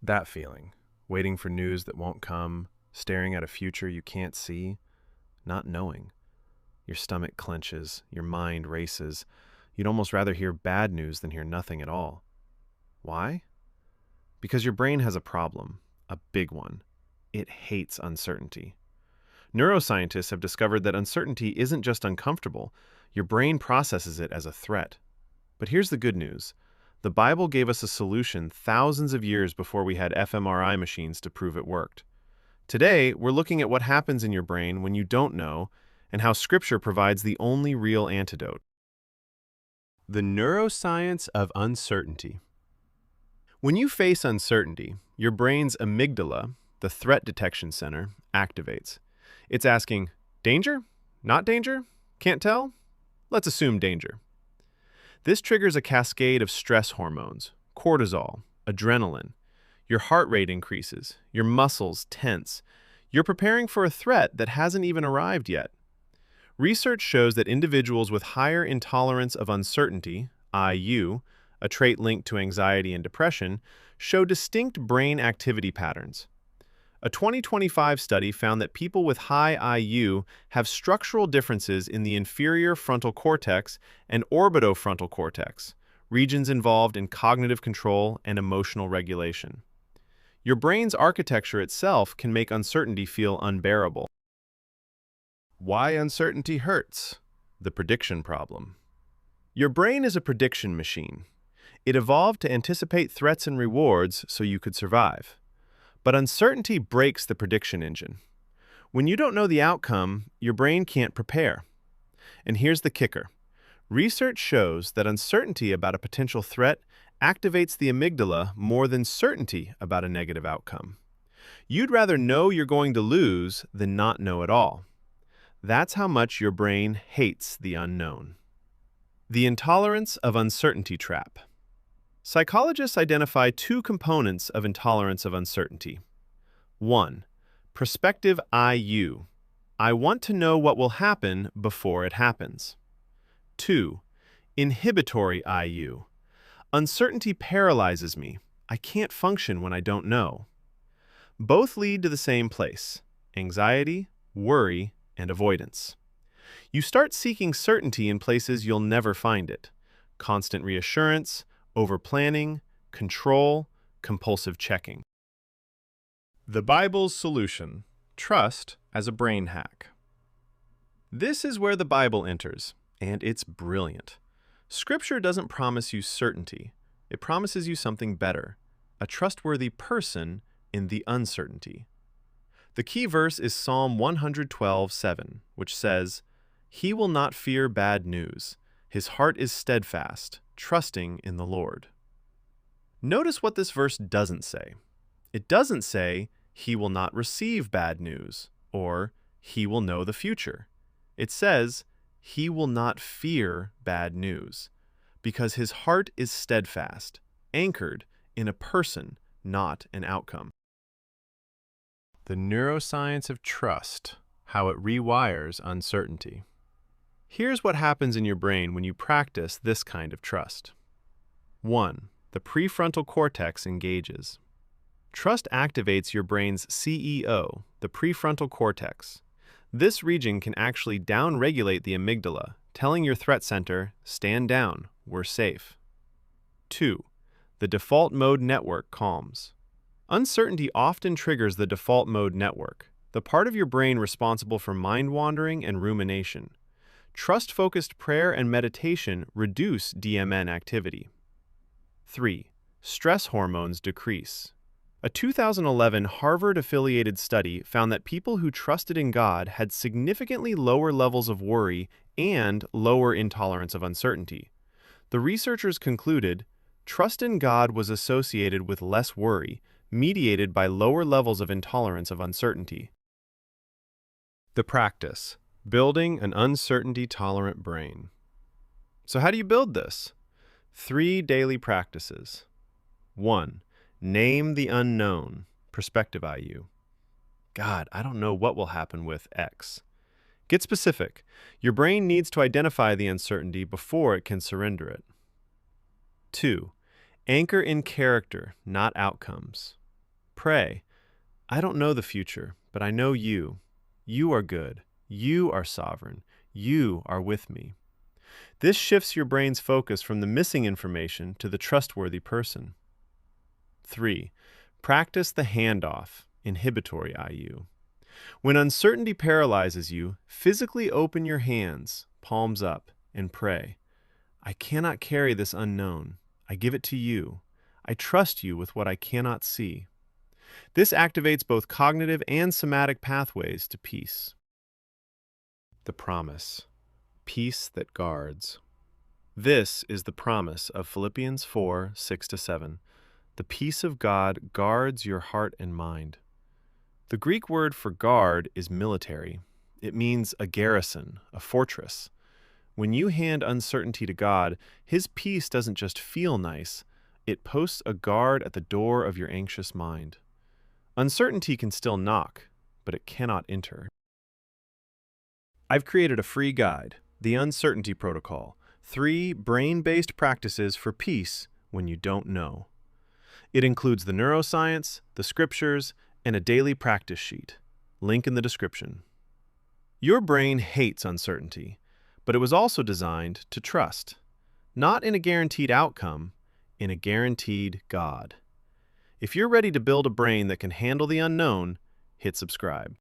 That feeling, waiting for news that won't come, staring at a future you can't see, not knowing. Your stomach clenches, your mind races. You'd almost rather hear bad news than hear nothing at all. Why? Because your brain has a problem, a big one. It hates uncertainty. Neuroscientists have discovered that uncertainty isn't just uncomfortable, your brain processes it as a threat. But here's the good news. The Bible gave us a solution thousands of years before we had fMRI machines to prove it worked. Today, we're looking at what happens in your brain when you don't know and how Scripture provides the only real antidote. The neuroscience of uncertainty. When you face uncertainty, your brain's amygdala, the threat detection center, activates. It's asking, danger? Not danger? Can't tell? Let's assume danger. This triggers a cascade of stress hormones, cortisol, adrenaline. Your heart rate increases, your muscles tense. You're preparing for a threat that hasn't even arrived yet. Research shows that individuals with higher intolerance of uncertainty, IU, a trait linked to anxiety and depression, show distinct brain activity patterns. A 2025 study found that people with high IU have structural differences in the inferior frontal cortex and orbitofrontal cortex, regions involved in cognitive control and emotional regulation. Your brain's architecture itself can make uncertainty feel unbearable. Why uncertainty hurts? The prediction problem. Your brain is a prediction machine. It evolved to anticipate threats and rewards so you could survive. But uncertainty breaks the prediction engine. When you don't know the outcome, your brain can't prepare. And here's the kicker. Research shows that uncertainty about a potential threat activates the amygdala more than certainty about a negative outcome. You'd rather know you're going to lose than not know at all. That's how much your brain hates the unknown. The intolerance of uncertainty trap. Psychologists identify two components of intolerance of uncertainty. 1. Prospective IU. I want to know what will happen before it happens. 2. Inhibitory IU. Uncertainty paralyzes me. I can't function when I don't know. Both lead to the same place: anxiety, worry, and avoidance. You start seeking certainty in places you'll never find it. Constant reassurance, over-planning, control, compulsive checking. The Bible's solution: trust as a brain hack. This is where the Bible enters, and it's brilliant. Scripture doesn't promise you certainty. It promises you something better: a trustworthy person in the uncertainty. The key verse is Psalm 112:7, which says, "He will not fear bad news. His heart is steadfast, trusting in the Lord." Notice what this verse doesn't say. It doesn't say, "He will not receive bad news," or "He will know the future." It says, "He will not fear bad news," because his heart is steadfast, anchored in a person, not an outcome. The neuroscience of trust, how it rewires uncertainty. Here's what happens in your brain when you practice this kind of trust. 1. The prefrontal cortex engages. Trust activates your brain's CEO, the prefrontal cortex. This region can actually downregulate the amygdala, telling your threat center, "Stand down, we're safe." 2. The default mode network calms. Uncertainty often triggers the default mode network, the part of your brain responsible for mind wandering and rumination. Trust-focused prayer and meditation reduce DMN activity. 3. Stress hormones decrease. A 2011 Harvard-affiliated study found that people who trusted in God had significantly lower levels of worry and lower intolerance of uncertainty. The researchers concluded, trust in God was associated with less worry, mediated by lower levels of intolerance of uncertainty. The practice: building an uncertainty-tolerant brain. So how do you build this? 3 daily practices. 1. Name the unknown, prospective IU. God, I don't know what will happen with X. Get specific. Your brain needs to identify the uncertainty before it can surrender it. 2. Anchor in character, not outcomes. Pray, I don't know the future, but I know you. You are good. You are sovereign. You are with me. This shifts your brain's focus from the missing information to the trustworthy person. 3. Practice the handoff, inhibitory IU. When uncertainty paralyzes you, physically open your hands, palms up, and pray. I cannot carry this unknown. I give it to you. I trust you with what I cannot see. This activates both cognitive and somatic pathways to peace. The promise. Peace that guards. This is the promise of Philippians 4, 6-7. The peace of God guards your heart and mind. The Greek word for guard is military. It means a garrison, a fortress. When you hand uncertainty to God, His peace doesn't just feel nice, it posts a guard at the door of your anxious mind. Uncertainty can still knock, but it cannot enter. I've created a free guide, The Uncertainty Protocol, 3 brain-based practices for peace when you don't know. It includes the neuroscience, the scriptures, and a daily practice sheet. Link in the description. Your brain hates uncertainty, but it was also designed to trust, not in a guaranteed outcome, in a guaranteed God. If you're ready to build a brain that can handle the unknown, hit subscribe.